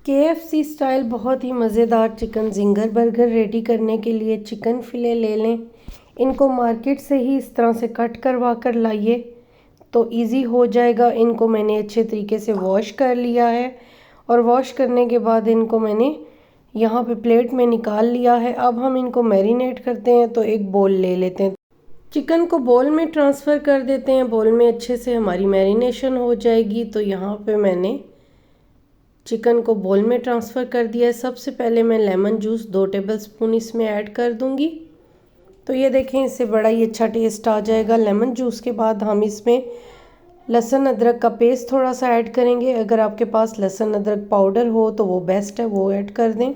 KFC style बहुत ही मज़ेदार chicken ginger burger ready करने के लिए चिकन फिले ले लें। इनको मार्केट से ही इस तरह से कट करवा कर लाइए तो इजी हो जाएगा। इनको मैंने अच्छे तरीके से वॉश कर लिया है और वॉश करने के बाद इनको मैंने यहाँ पे प्लेट में निकाल लिया है। अब हम इनको मैरिनेट करते हैं, तो एक बोल ले लेते हैं। चिकन को बोल में ट्रांसफ़र कर देते हैं। बोल में अच्छे से हमारी मैरिनेशन हो जाएगी। तो यहाँ पे मैंने चिकन को बोल में ट्रांसफ़र कर दिया है। सबसे पहले मैं लेमन जूस 2 टेबलस्पून इसमें ऐड कर दूंगी। तो ये देखें, इससे बड़ा ही अच्छा टेस्ट आ जाएगा। लेमन जूस के बाद हम इसमें लहसुन अदरक का पेस्ट थोड़ा सा ऐड करेंगे। अगर आपके पास लहसुन अदरक पाउडर हो तो वो बेस्ट है, वो ऐड कर दें।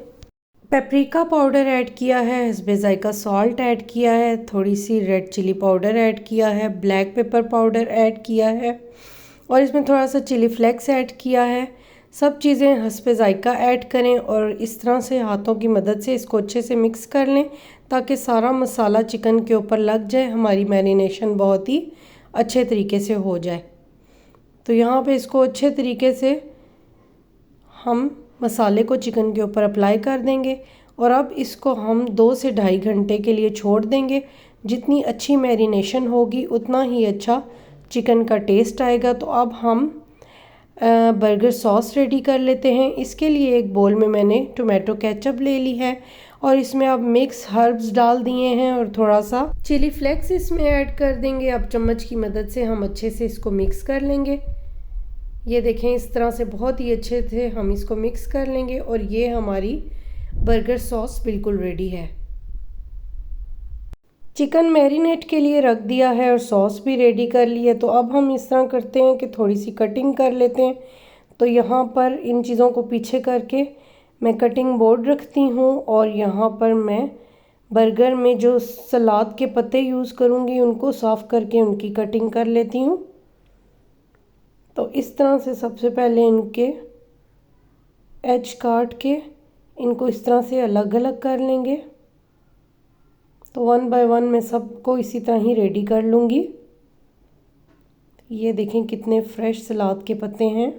पेपरिका पाउडर ऐड किया है, हस्बे ज़ायका सॉल्ट ऐड किया है, थोड़ी सी रेड चिली पाउडर ऐड किया है, ब्लैक पेपर पाउडर ऐड किया है और इसमें थोड़ा सा चिली फ्लेक्स ऐड किया है। सब चीज़ें हस्बे ज़ायका ऐड करें और इस तरह से हाथों की मदद से इसको अच्छे से मिक्स कर लें ताकि सारा मसाला चिकन के ऊपर लग जाए, हमारी मैरिनेशन बहुत ही अच्छे तरीके से हो जाए। तो यहाँ पे इसको अच्छे तरीके से हम मसाले को चिकन के ऊपर अप्लाई कर देंगे और अब इसको हम 2 से 2.5 घंटे के लिए छोड़ देंगे। जितनी अच्छी मैरिनेशन होगी उतना ही अच्छा चिकन का टेस्ट आएगा। तो अब हम बर्गर सॉस रेडी कर लेते हैं। इसके लिए एक बोल में मैंने टोमेटो केचप ले ली है और इसमें अब मिक्स हर्ब्स डाल दिए हैं और थोड़ा सा चिली फ्लेक्स इसमें ऐड कर देंगे। अब चम्मच की मदद से हम अच्छे से इसको मिक्स कर लेंगे। ये देखें, इस तरह से बहुत ही अच्छे से हम इसको मिक्स कर लेंगे और ये हमारी बर्गर सॉस बिल्कुल रेडी है। चिकन मैरिनेट के लिए रख दिया है और सॉस भी रेडी कर ली है। तो अब हम इस तरह करते हैं कि थोड़ी सी कटिंग कर लेते हैं। तो यहाँ पर इन चीज़ों को पीछे करके मैं कटिंग बोर्ड रखती हूँ और यहाँ पर मैं बर्गर में जो सलाद के पत्ते यूज़ करूँगी उनको साफ़ करके उनकी कटिंग कर लेती हूँ। तो इस तरह से सबसे पहले इनके एज काट के इनको इस तरह से अलग अलग कर लेंगे। तो 1 बाय 1 मैं सबको इसी तरह ही रेडी कर लूँगी। ये देखें कितने फ्रेश सलाद के पत्ते हैं।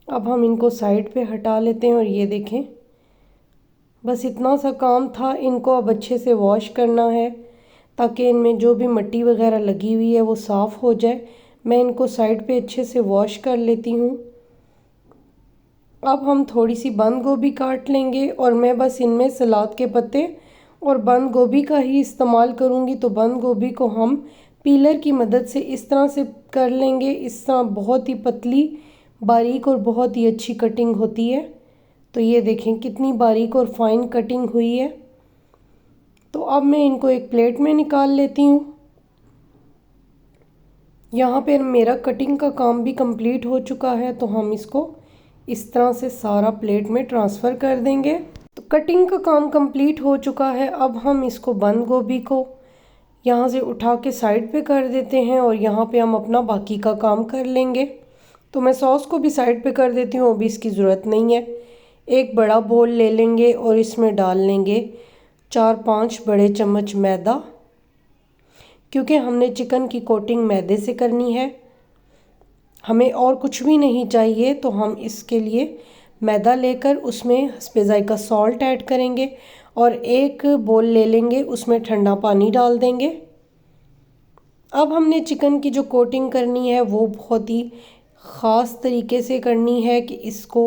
अब हम इनको साइड पे हटा लेते हैं और ये देखें, बस इतना सा काम था। इनको अब अच्छे से वॉश करना है ताकि इनमें जो भी मिट्टी वगैरह लगी हुई है वो साफ़ हो जाए। मैं इनको साइड पे अच्छे से वॉश कर लेती हूँ। अब हम थोड़ी सी बंद गोभी काट लेंगे और मैं बस इनमें सलाद के पत्ते और बंद गोभी का ही इस्तेमाल करूँगी। तो बंद गोभी को हम पीलर की मदद से इस तरह से कर लेंगे। इस तरह बहुत ही पतली बारीक और बहुत ही अच्छी कटिंग होती है। तो ये देखें कितनी बारीक और फाइन कटिंग हुई है। तो अब मैं इनको एक प्लेट में निकाल लेती हूँ। यहाँ पर मेरा कटिंग का काम भी कंप्लीट हो चुका है। तो हम इसको इस तरह से सारा प्लेट में ट्रांसफ़र कर देंगे। तो कटिंग का काम कंप्लीट हो चुका है। अब हम इसको बंद गोभी को यहाँ से उठा के साइड पे कर देते हैं और यहाँ पे हम अपना बाकी का काम कर लेंगे। तो मैं सॉस को भी साइड पे कर देती हूँ, अभी इसकी ज़रूरत नहीं है। एक बड़ा बोल ले लेंगे और इसमें डाल लेंगे 4-5 बड़े चम्मच मैदा, क्योंकि हमने चिकन की कोटिंग मैदे से करनी है, हमें और कुछ भी नहीं चाहिए। तो हम इसके लिए मैदा लेकर उसमें हस्बे ज़ायका सॉल्ट ऐड करेंगे और एक बोल ले लेंगे, उसमें ठंडा पानी डाल देंगे। अब हमने चिकन की जो कोटिंग करनी है वो बहुत ही ख़ास तरीके से करनी है कि इसको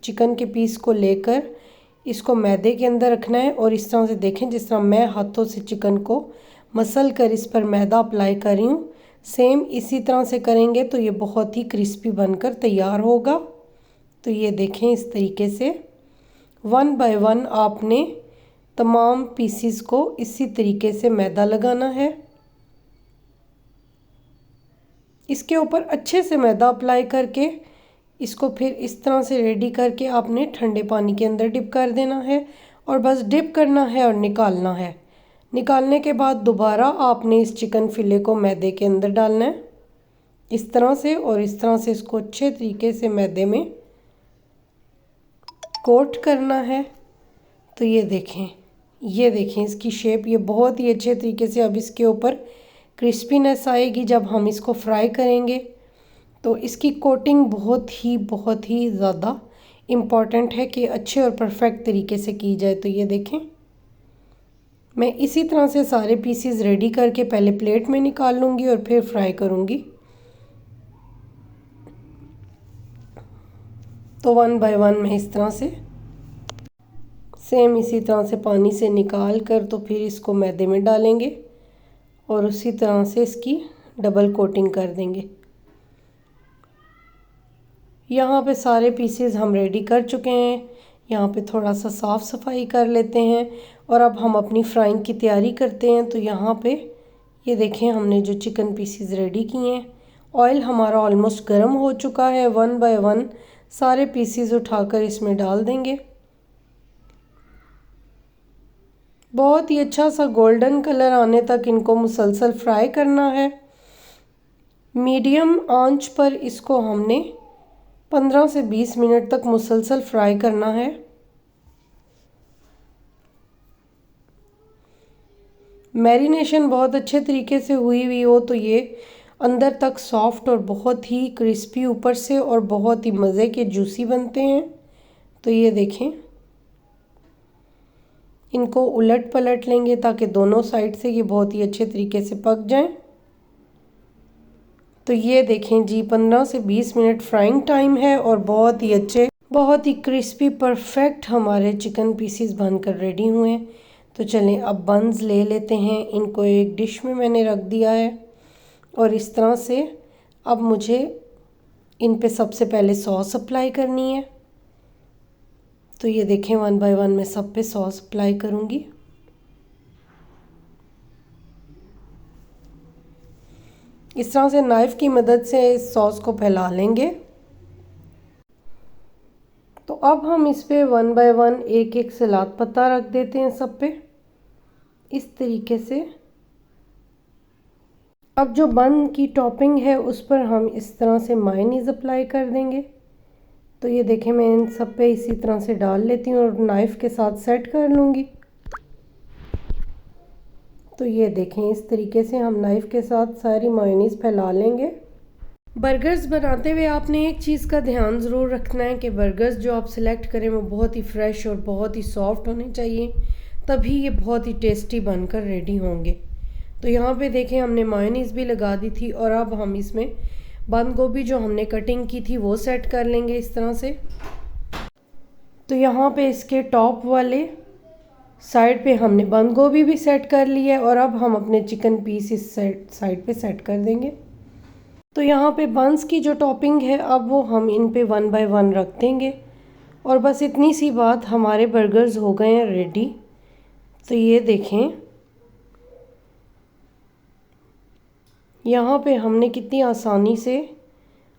चिकन के पीस को लेकर इसको मैदे के अंदर रखना है और इस तरह से देखें, जिस तरह मैं हाथों से चिकन को मसल कर इस पर मैदा अप्लाई कर रही हूँ, सेम इसी तरह से करेंगे तो ये बहुत ही क्रिस्पी बनकर तैयार होगा। तो ये देखें, इस तरीके से 1 बाय 1 आपने तमाम पीसीस को इसी तरीके से मैदा लगाना है। इसके ऊपर अच्छे से मैदा अप्लाई करके इसको फिर इस तरह से रेडी करके आपने ठंडे पानी के अंदर डिप कर देना है और बस डिप करना है और निकालना है। निकालने के बाद दोबारा आपने इस चिकन फिले को मैदे के अंदर डालना है इस तरह से और इस तरह से इसको अच्छे तरीके से मैदे में कोट करना है। तो ये देखें इसकी शेप, ये बहुत ही अच्छे तरीके से अब इसके ऊपर क्रिस्पीनेस आएगी जब हम इसको फ्राई करेंगे। तो इसकी कोटिंग बहुत ही ज़्यादा इम्पॉर्टेंट है कि अच्छे और परफेक्ट तरीके से की जाए। तो ये देखें, मैं इसी तरह से सारे पीसेस रेडी करके पहले प्लेट में निकाल लूँगी और फिर फ्राई करूँगी। तो वन बाय वन मैं इस तरह से सेम इसी तरह से पानी से निकाल कर तो फिर इसको मैदे में डालेंगे और उसी तरह से इसकी डबल कोटिंग कर देंगे। यहाँ पे सारे पीसेस हम रेडी कर चुके हैं। यहाँ पे थोड़ा सा साफ़ सफाई कर लेते हैं और अब हम अपनी फ्राइंग की तैयारी करते हैं। तो यहाँ पे ये देखें, हमने जो चिकन पीसेस रेडी किए हैं, ऑयल हमारा ऑलमोस्ट गर्म हो चुका है। वन बाय वन सारे पीसेस उठाकर इसमें डाल देंगे। बहुत ही अच्छा सा गोल्डन कलर आने तक इनको मुसलसल फ्राई करना है। मीडियम आंच पर इसको हमने 15 से 20 मिनट तक मुसलसल फ्राई करना है। मैरिनेशन बहुत अच्छे तरीके से हुई हो तो ये अंदर तक सॉफ्ट और बहुत ही क्रिस्पी ऊपर से और बहुत ही मज़े के जूसी बनते हैं। तो ये देखें, इनको उलट पलट लेंगे ताकि दोनों साइड से ये बहुत ही अच्छे तरीके से पक जाएं। तो ये देखें जी, 15 से 20 मिनट फ्राइंग टाइम है और बहुत ही अच्छे, बहुत ही क्रिस्पी परफेक्ट हमारे चिकन पीसेस बनकर रेडी हुए हैं। तो चलें अब बंस ले लेते हैं। इनको एक डिश में मैंने रख दिया है और इस तरह से अब मुझे इन पे सबसे पहले सॉस अप्लाई करनी है। तो ये देखें, वन बाय वन मैं सब पे सॉस अप्लाई करूँगी। इस तरह से नाइफ़ की मदद से इस सॉस को फैला लेंगे। तो अब हम इस पे वन बाय वन एक एक सलाद पत्ता रख देते हैं सब पे इस तरीके से। अब जो बन की टॉपिंग है उस पर हम इस तरह से मायोनीज़ अप्लाई कर देंगे। तो ये देखें, मैं इन सब पे इसी तरह से डाल लेती हूँ और नाइफ़ के साथ सेट कर लूँगी। तो ये देखें, इस तरीके से हम नाइफ़ के साथ सारी मायोनीज़ फैला लेंगे। बर्गर्स बनाते हुए आपने एक चीज़ का ध्यान ज़रूर रखना है कि बर्गर्स जो आप सिलेक्ट करें वो बहुत ही फ्रेश और बहुत ही सॉफ्ट होने चाहिए, तभी ये बहुत ही टेस्टी बनकर रेडी होंगे। तो यहाँ पे देखें, हमने मायोनीज़ भी लगा दी थी और अब हम इसमें बंद गोभी जो हमने कटिंग की थी वो सेट कर लेंगे इस तरह से। तो यहाँ पे इसके टॉप वाले साइड पे हमने बंद गोभी भी सेट कर ली है और अब हम अपने चिकन पीस इस साइड पे सेट कर देंगे। तो यहाँ पे बंस की जो टॉपिंग है अब वो हम इन पे वन बाय वन रख देंगे और बस इतनी सी बात, हमारे बर्गर्स हो गए हैं रेडी। तो ये देखें, यहाँ पे हमने कितनी आसानी से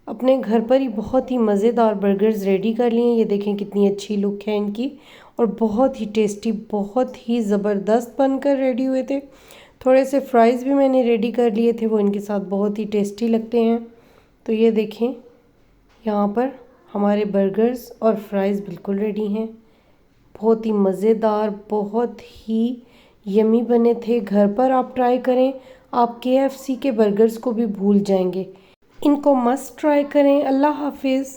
अपने घर पर ही बहुत ही मज़ेदार बर्गर्स रेडी कर लिए हैं। ये देखें कितनी अच्छी लुक है इनकी और बहुत ही टेस्टी, बहुत ही ज़बरदस्त बनकर रेडी हुए थे। थोड़े से फ्राइज़ भी मैंने रेडी कर लिए थे, वो इनके साथ बहुत ही टेस्टी लगते हैं। तो ये देखें, यहाँ पर हमारे बर्गर्स और फ्राइज़ बिल्कुल रेडी हैं। बहुत ही मज़ेदार, बहुत ही यमी बने थे। घर पर आप ट्राई करें, आप KFC के बर्गर्स को भी भूल जाएंगे। इनको मस्ट ट्राई करें। अल्लाह हाफिज़।